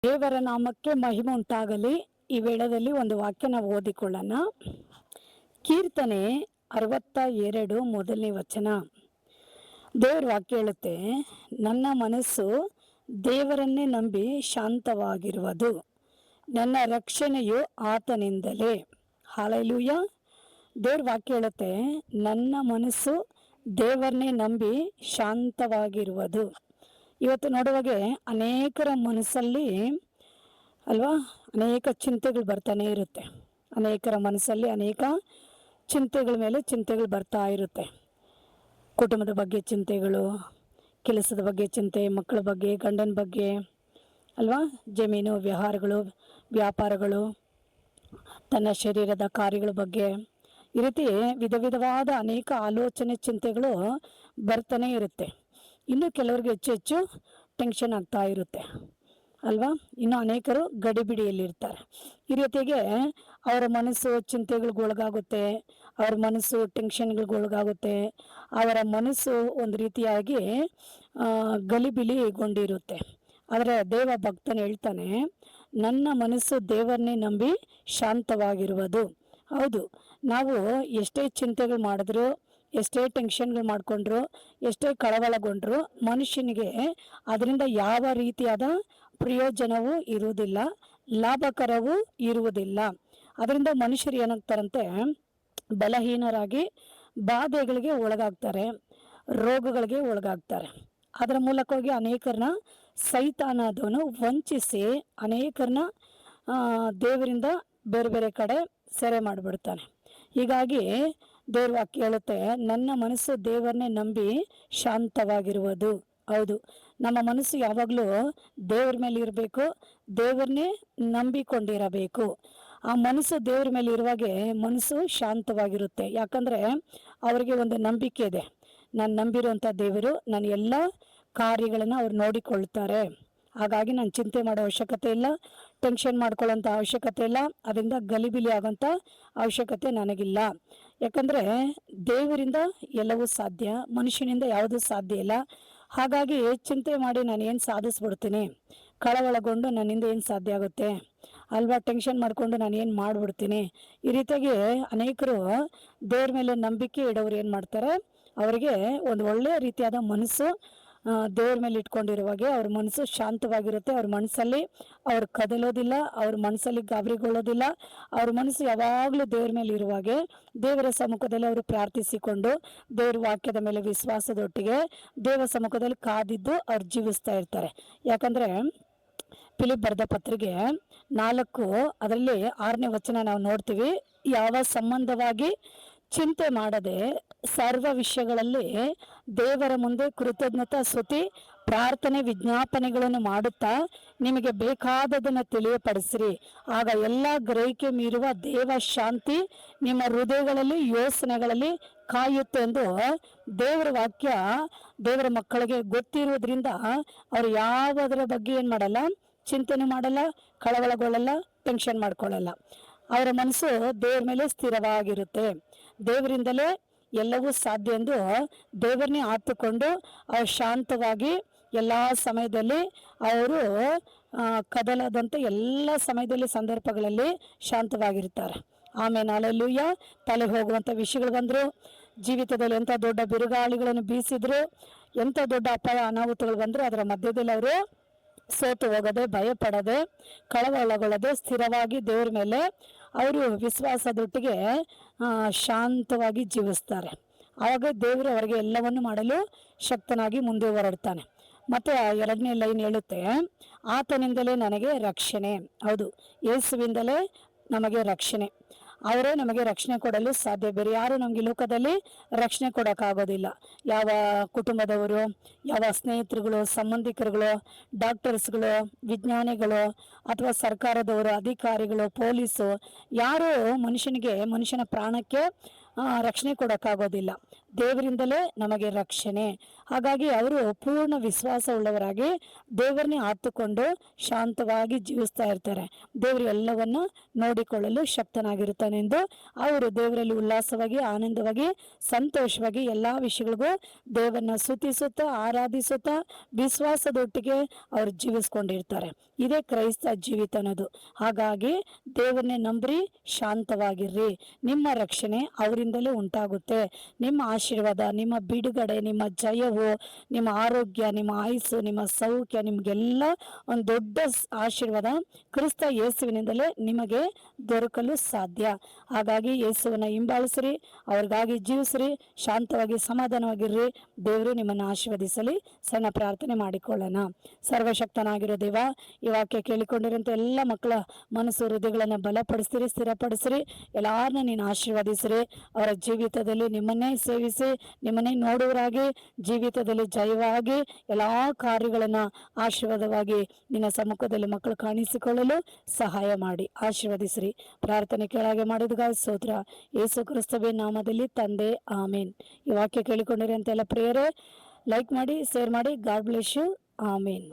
ದೇವರ ನಾಮಕ್ಕೆ ಮಹಿಮೆ ಉಂಟಾಗಲಿ. ಈ ವೇಳೆಯಲ್ಲಿ ಒಂದು ವಾಕ್ಯ ನಾವು ಓದಿಕೊಳ್ಳೋಣ. ಕೀರ್ತನೆ 62 ಮೊದಲನೇ ವಚನ. ದೇವರ ವಾಕ್ಯ ಹೇಳುತ್ತೆ, ನನ್ನ ಮನಸ್ಸು ದೇವರನ್ನೇ ನಂಬಿ ಶಾಂತವಾಗಿರುವುದು, ನನ್ನ ರಕ್ಷಣೆಯು ಆತನಿಂದಲೇ. ಹಾಲೆಲೂಯ. ದೇವ್ರ ವಾಕ್ಯ ಹೇಳುತ್ತೆ, ನನ್ನ ಮನಸ್ಸು ದೇವರನ್ನೇ ನಂಬಿ ಶಾಂತವಾಗಿರುವುದು. ಇವತ್ತು ನೋಡುವಾಗೆ ಅನೇಕರ ಮನಸ್ಸಲ್ಲಿ ಅಲ್ವಾ ಅನೇಕ ಚಿಂತೆಗಳು ಬರ್ತಾನೆ ಇರುತ್ತೆ. ಅನೇಕರ ಮನಸ್ಸಲ್ಲಿ ಅನೇಕ ಚಿಂತೆಗಳ ಮೇಲೆ ಚಿಂತೆಗಳು ಬರ್ತಾ ಇರುತ್ತೆ. ಕುಟುಂಬದ ಬಗ್ಗೆ ಚಿಂತೆಗಳು, ಕೆಲಸದ ಬಗ್ಗೆ ಚಿಂತೆ, ಮಕ್ಕಳ ಬಗ್ಗೆ, ಗಂಡನ ಬಗ್ಗೆ ಅಲ್ವಾ, ಜಮೀನು ವ್ಯವಹಾರಗಳು, ವ್ಯಾಪಾರಗಳು, ತನ್ನ ಶರೀರದ ಕಾರ್ಯಗಳ ಬಗ್ಗೆ, ಈ ರೀತಿ ವಿಧ ವಿಧವಾದ ಅನೇಕ ಆಲೋಚನೆ ಚಿಂತೆಗಳು ಬರ್ತಾನೆ ಇರುತ್ತೆ. ಇನ್ನು ಕೆಲವ್ರಿಗೆ ಹೆಚ್ಚು ಹೆಚ್ಚು ಟೆನ್ಷನ್ ಆಗ್ತಾ ಇರುತ್ತೆ ಅಲ್ವಾ. ಇನ್ನು ಅನೇಕರು ಗಡಿಬಿಡಿಯಲ್ಲಿರ್ತಾರೆ. ಈ ರೀತಿಗೆ ಅವರ ಮನಸ್ಸು ಚಿಂತೆಗಳಿಗೆ ಒಳಗಾಗುತ್ತೆ, ಅವರ ಮನಸ್ಸು ಟೆನ್ಷನ್ಗಳಿಗೆ ಒಳಗಾಗುತ್ತೆ, ಅವರ ಮನಸ್ಸು ಒಂದು ರೀತಿಯಾಗಿ ಗಲಿಬಿಲಿಗೊಂಡಿರುತ್ತೆ. ಆದರೆ ದೇವ ಭಕ್ತನು ಹೇಳ್ತಾನೆ, ನನ್ನ ಮನಸ್ಸು ದೇವರನ್ನೇ ನಂಬಿ ಶಾಂತವಾಗಿರುವುದು. ಹೌದು, ನಾವು ಎಷ್ಟೇ ಚಿಂತೆಗಳು ಮಾಡಿದ್ರು, ಎಷ್ಟೇ ಟೆನ್ಷನ್ಗಳು ಮಾಡಿಕೊಂಡ್ರು, ಎಷ್ಟೇ ಕಳವಳಗೊಂಡ್ರು, ಮನುಷ್ಯನಿಗೆ ಅದರಿಂದ ಯಾವ ರೀತಿಯಾದ ಪ್ರಯೋಜನವೂ ಇರುವುದಿಲ್ಲ, ಲಾಭಕರವೂ ಇರುವುದಿಲ್ಲ. ಅದರಿಂದ ಮನುಷ್ಯರು ಏನಾಗ್ತಾರಂತೆ, ಬಲಹೀನರಾಗಿ ಬಾಧೆಗಳಿಗೆ ಒಳಗಾಗ್ತಾರೆ, ರೋಗಗಳಿಗೆ ಒಳಗಾಗ್ತಾರೆ. ಅದರ ಮೂಲಕವಾಗಿ ಅನೇಕರನ್ನ ಸೈತಾನದವನು ವಂಚಿಸಿ ಅನೇಕರನ್ನ ದೇವರಿಂದ ಬೇರೆ ಬೇರೆ ಕಡೆ ಸೆರೆ ಮಾಡಿಬಿಡ್ತಾನೆ. ಹೀಗಾಗಿ ದೇವ್ರ ವಾಕ್ಯ ಹೇಳುತ್ತೆ, ನನ್ನ ಮನಸ್ಸು ದೇವರನ್ನೇ ನಂಬಿ ಶಾಂತವಾಗಿರುವುದು. ಹೌದು, ನಮ್ಮ ಮನಸ್ಸು ಯಾವಾಗಲೂ ದೇವ್ರ ಮೇಲೆ ಇರಬೇಕು, ದೇವರನ್ನೇ ನಂಬಿಕೊಂಡಿರಬೇಕು. ಆ ಮನಸ್ಸು ದೇವ್ರ ಮೇಲೆ ಇರುವಾಗೆ ಮನಸ್ಸು ಶಾಂತವಾಗಿರುತ್ತೆ. ಯಾಕಂದರೆ ಅವರಿಗೆ ಒಂದು ನಂಬಿಕೆ ಇದೆ, ನಾನು ನಂಬಿರುವಂಥ ದೇವರು ನನ್ನ ಎಲ್ಲ ಕಾರ್ಯಗಳನ್ನು ಅವ್ರು ನೋಡಿಕೊಳ್ತಾರೆ. ಹಾಗಾಗಿ ನಾನು ಚಿಂತೆ ಮಾಡೋ ಅವಶ್ಯಕತೆ ಇಲ್ಲ, ಟೆನ್ಷನ್ ಮಾಡ್ಕೊಳ್ಳೋಂಥ ಅವಶ್ಯಕತೆ ಇಲ್ಲ, ಅದರಿಂದ ಗಲಿಬಿಲಿ ಆಗೋಂಥ ಅವಶ್ಯಕತೆ ನನಗಿಲ್ಲ. ಯಾಕಂದರೆ ದೇವರಿಂದ ಎಲ್ಲವೂ ಸಾಧ್ಯ, ಮನುಷ್ಯನಿಂದ ಯಾವುದೂ ಸಾಧ್ಯ ಇಲ್ಲ. ಹಾಗಾಗಿ ಚಿಂತೆ ಮಾಡಿ ನಾನು ಏನು ಸಾಧಿಸ್ಬಿಡ್ತೀನಿ, ಕಳವಳಗೊಂಡು ನನ್ನಿಂದ ಏನು ಸಾಧ್ಯ ಆಗುತ್ತೆ ಅಲ್ವಾ, ಟೆನ್ಷನ್ ಮಾಡಿಕೊಂಡು ನಾನು ಏನು ಮಾಡಿಬಿಡ್ತೀನಿ. ಈ ರೀತಿಯಾಗಿ ಅನೇಕರು ದೇವ್ರ ಮೇಲೆ ನಂಬಿಕೆ ಇಡೋರು ಏನು ಮಾಡ್ತಾರೆ, ಅವರಿಗೆ ಒಂದು ಒಳ್ಳೆಯ ರೀತಿಯಾದ ಮನಸ್ಸು ದೇವ್ರ ಮೇಲೆ ಇಟ್ಕೊಂಡಿರುವಾಗೆ ಅವ್ರ ಮನಸ್ಸು ಶಾಂತವಾಗಿರುತ್ತೆ. ಅವ್ರ ಮನಸ್ಸಲ್ಲಿ ಅವ್ರು ಕದಲೋದಿಲ್ಲ, ಅವ್ರ ಮನಸ್ಸಲ್ಲಿ ಗಾಬರಿಗೊಳ್ಳೋದಿಲ್ಲ. ಅವ್ರ ಮನಸ್ಸು ಯಾವಾಗಲೂ ದೇವ್ರ ಮೇಲೆ ಇರುವಾಗೆ ದೇವರ ಸಮ್ಮುಖದಲ್ಲಿ ಅವರು ಪ್ರಾರ್ಥಿಸಿಕೊಂಡು ದೇವ್ರ ವಾಕ್ಯದ ಮೇಲೆ ವಿಶ್ವಾಸದೊಟ್ಟಿಗೆ ದೇವರ ಸಮ್ಮುಖದಲ್ಲಿ ಕಾದಿದ್ದು ಅವ್ರು ಜೀವಿಸ್ತಾ ಇರ್ತಾರೆ. ಯಾಕಂದರೆ ಫಿಲಿಪ್ ಬರೆದ ಪತ್ರಿಕೆ 4 ಅದರಲ್ಲಿ 6ನೇ ವಚನ ನಾವು ನೋಡ್ತೀವಿ, ಯಾವ ಸಂಬಂಧವಾಗಿ ಚಿಂತೆ ಮಾಡದೆ ಸರ್ವ ವಿಷಯಗಳಲ್ಲಿ ದೇವರ ಮುಂದೆ ಕೃತಜ್ಞತಾ ಸ್ತುತಿ ಪ್ರಾರ್ಥನೆ ವಿಜ್ಞಾಪನೆಗಳನ್ನು ಮಾಡುತ್ತಾ ನಿಮಗೆ ಬೇಕಾದದನ್ನು ತಿಳಿಯಪಡಿಸಿರಿ. ಆಗ ಎಲ್ಲ ಗ್ರಹಿಕೆ ಮೀರುವ ದೇವ ಶಾಂತಿ ನಿಮ್ಮ ಹೃದಯಗಳಲ್ಲಿ ಯೋಚನೆಗಳಲ್ಲಿ ಕಾಯುತ್ತೆ ಎಂದು ದೇವರ ವಾಕ್ಯ ದೇವರ ಮಕ್ಕಳಿಗೆ ಗೊತ್ತಿರುವುದರಿಂದ ಅವರು ಯಾವುದರ ಬಗ್ಗೆ ಏನು ಮಾಡಲ್ಲ, ಚಿಂತೆನೂ ಮಾಡಲ್ಲ, ಕಳವಳಗೊಳ್ಳಲ್ಲ, ಟೆನ್ಷನ್ ಮಾಡ್ಕೊಳ್ಳಲ್ಲ. ಅವರ ಮನಸ್ಸು ದೇವ್ರ ಮೇಲೆ ಸ್ಥಿರವಾಗಿರುತ್ತೆ. ದೇವರಿಂದಲೇ ಎಲ್ಲವೂ ಸಾಧ್ಯ ಎಂದು ದೇವರನ್ನೇ ಆತುಕೊಂಡು ಅವ್ರು ಶಾಂತವಾಗಿ ಎಲ್ಲ ಸಮಯದಲ್ಲಿ ಅವರು ಕದಲದಂತೆ ಎಲ್ಲ ಸಮಯದಲ್ಲಿ ಸಂದರ್ಭಗಳಲ್ಲಿ ಶಾಂತವಾಗಿರ್ತಾರೆ. ಆಮೇಲೆ ಅಲ್ಲೆಲ್ಲೂಯ್ಯ. ತಲೆ ಹೋಗುವಂಥ ವಿಷಯಗಳು ಬಂದರು, ಜೀವಿತದಲ್ಲಿ ಎಂಥ ದೊಡ್ಡ ಬಿರುಗಾಳಿಗಳನ್ನು ಬೀಸಿದ್ರು, ಎಂಥ ದೊಡ್ಡ ಅಪಾಯ ಅನಾಹುತಗಳು ಬಂದರು, ಅದರ ಮಧ್ಯದಲ್ಲಿ ಅವರು ಸೋತು ಹೋಗದೆ, ಭಯಪಡದೆ, ಕಳವಳಗೊಳ್ಳದೆ ಸ್ಥಿರವಾಗಿ ದೇವ್ರ ಮೇಲೆ ಅವರು ವಿಶ್ವಾಸದೊಟ್ಟಿಗೆ ಶಾಂತವಾಗಿ ಜೀವಿಸ್ತಾರೆ. ಆವಾಗ ದೇವರು ಅವರಿಗೆ ಎಲ್ಲವನ್ನು ಮಾಡಲು ಶಕ್ತನಾಗಿ ಮುಂದೆ ಹೊರಡ್ತಾನೆ. ಮತ್ತು 2ನೇ ಲೈನ್ ಹೇಳುತ್ತೆ, ಆತನಿಂದಲೇ ನನಗೆ ರಕ್ಷಣೆ. ಹೌದು, ಯೇಸುವಿಂದಲೇ ನಮಗೆ ರಕ್ಷಣೆ. ಅವರೇ ನಮಗೆ ರಕ್ಷಣೆ ಕೊಡಲು ಸಾಧ್ಯ, ಬೇರೆ ಯಾರು ನಮಗೆ ಲೋಕದಲ್ಲಿ ರಕ್ಷಣೆ ಕೊಡೋಕ್ಕಾಗೋದಿಲ್ಲ. ಯಾವ ಕುಟುಂಬದವರು, ಯಾವ ಸ್ನೇಹಿತರುಗಳು, ಸಂಬಂಧಿಕರುಗಳು, ಡಾಕ್ಟರ್ಸ್ಗಳು, ವಿಜ್ಞಾನಿಗಳು ಅಥವಾ ಸರ್ಕಾರದವರು, ಅಧಿಕಾರಿಗಳು, ಪೊಲೀಸು, ಯಾರು ಮನುಷ್ಯನ ಪ್ರಾಣಕ್ಕೆ ರಕ್ಷಣೆ ಕೊಡೋಕ್ಕಾಗೋದಿಲ್ಲ. ದೇವರಿಂದಲೇ ನಮಗೆ ರಕ್ಷಣೆ. ಹಾಗಾಗಿ ಅವರು ಪೂರ್ಣ ವಿಶ್ವಾಸ ಉಳ್ಳವರಾಗಿ ದೇವರನ್ನೇ ಆತುಕೊಂಡು ಶಾಂತವಾಗಿ ಜೀವಿಸ್ತಾ ಇರ್ತಾರೆ. ದೇವರು ಎಲ್ಲವನ್ನು ನೋಡಿಕೊಳ್ಳಲು ಶಕ್ತನಾಗಿರುತ್ತಾನೆಂದು ಅವರು ದೇವರಲ್ಲಿ ಉಲ್ಲಾಸವಾಗಿ, ಆನಂದವಾಗಿ, ಸಂತೋಷವಾಗಿ ಎಲ್ಲ ವಿಷಯಗಳಿಗೂ ದೇವರನ್ನ ಸ್ತುತಿಸುತ್ತಾ, ಆರಾಧಿಸುತ್ತಾ, ವಿಶ್ವಾಸದೊಟ್ಟಿಗೆ ಅವರು ಜೀವಿಸ್ಕೊಂಡಿರ್ತಾರೆ. ಇದೇ ಕ್ರೈಸ್ತ ಜೀವಿತ ಅನ್ನೋದು. ಹಾಗಾಗಿ ದೇವರನ್ನೇ ನಂಬ್ರಿ, ಶಾಂತವಾಗಿರ್ರಿ. ನಿಮ್ಮ ರಕ್ಷಣೆ ಅವರಿಂದಲೇ ಉಂಟಾಗುತ್ತೆ. ನಿಮ್ಮ ಆಶೀರ್ವಾದ, ನಿಮ್ಮ ಬಿಡುಗಡೆ, ನಿಮ್ಮ ಜಯವು, ನಿಮ್ಮ ಆರೋಗ್ಯ, ನಿಮ್ಮ ಆಯುಸ್ಸು, ನಿಮ್ಮ ಸೌಖ್ಯ, ನಿಮಗೆಲ್ಲ ಒಂದು ದೊಡ್ಡ ಆಶೀರ್ವಾದ ಕ್ರಿಸ್ತ ಯೇಸುವಿನಿಂದಲೇ ನಿಮಗೆ ದೊರಕಲು ಸಾಧ್ಯ. ಹಾಗಾಗಿ ಯೇಸುವನ್ನ ಹಿಂಬಾಲಿಸ್ರಿ, ಅವ್ರಿಗಾಗಿ ಜೀವಿಸ್ರಿ, ಶಾಂತವಾಗಿ ಸಮಾಧಾನವಾಗಿರ್ರಿ. ದೇವರು ನಿಮ್ಮನ್ನು ಆಶೀರ್ವದಿಸಲಿ. ಸಣ್ಣ ಪ್ರಾರ್ಥನೆ ಮಾಡಿಕೊಳ್ಳೋಣ. ಸರ್ವಶಕ್ತನಾಗಿರೋ ದೇವ, ಈ ವಾಕ್ಯ ಕೇಳಿಕೊಂಡಿರಂತ ಎಲ್ಲ ಮಕ್ಕಳ ಮನಸ್ಸು, ಹೃದಯಗಳನ್ನು ಬಲಪಡಿಸ್ತೀರಿ, ಸ್ಥಿರಪಡಿಸ್ರಿ. ಎಲ್ಲಾರನ್ನ ನೀನು ಆಶೀರ್ವದಿಸ್ರಿ. ಅವರ ಜೀವಿತದಲ್ಲಿ ನಿಮ್ಮನ್ನೇ ಸೇವಿಸಿ, ನಿಮ್ಮನ್ನೇ ನೋಡುವರಾಗಿ, ಜೀವಿತದಲ್ಲಿ ಜಯವಾಗಿ ಎಲ್ಲ ಕಾರ್ಯಗಳನ್ನು ಆಶೀರ್ವಾದವಾಗಿ ನಿನ್ನ ಸಮ್ಮುಖದಲ್ಲಿ ಮಕ್ಕಳು ಕಾಣಿಸಿಕೊಳ್ಳಲು ಸಹಾಯ ಮಾಡಿ ಆಶೀರ್ವದಿಸ್ರಿ. ಪ್ರಾರ್ಥನೆ ಕೆಳಗೆ ಮಾಡಿದಗಾಗಿ ಸ್ತೋತ್ರ. ಯೇಸು ಕ್ರಿಸ್ತವೇ ನಾಮದಲ್ಲಿ ತಂದೆ, ಆಮೇನ್. ಈ ವಾಕ್ಯ ಕೇಳಿಕೊಂಡಿರಂತೆಲ್ಲ ಪ್ರೇಯರೇ ಲೈಕ್ ಮಾಡಿ, ಶೇರ್ ಮಾಡಿ. God bless you. ಆಮೇನ್.